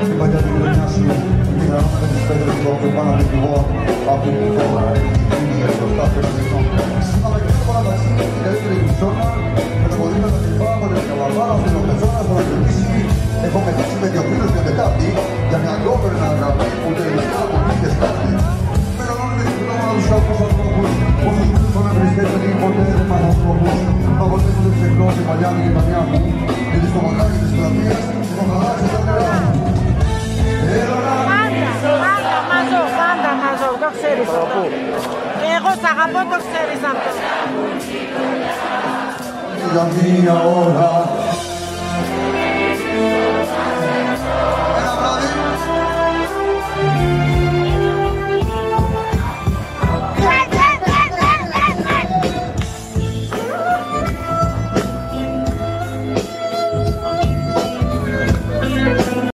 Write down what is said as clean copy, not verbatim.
την παλιά τη χρονιά σου, την γραμμά με τις πέτρες που έχουν πάνω από την εγώ, από την χώρα, είναι για μπροστά πέτρες. Αλλά και αυτό όλα τα την καλύτερη κουτσόνα, με το ποδήλα τα λοιπά, με την καβαλάρα, με τον πετσόνα, με τον κερδίσει. Έχω μετάξει με δύο φίλους και με κάτι, για μια κόβερ να γραφεί, που τελικά από πήγες κάτι. Με τον όνομα της κοινωνίας τους ανθρώπους, όσους φίλους τον ευριστέτες, ποτέ δεν μας ανθρώπους. Από τις εκτός η παλιά μου και η παλιά μου, γιατί στο μαγάκι της πλατείας, έχω χαλάσει τα νερά μου. Πάντα μαζό, το ξέρεις αυτό. Εγώ σ' αγαπώ, το ξέρεις αυτό. Για μία ώρα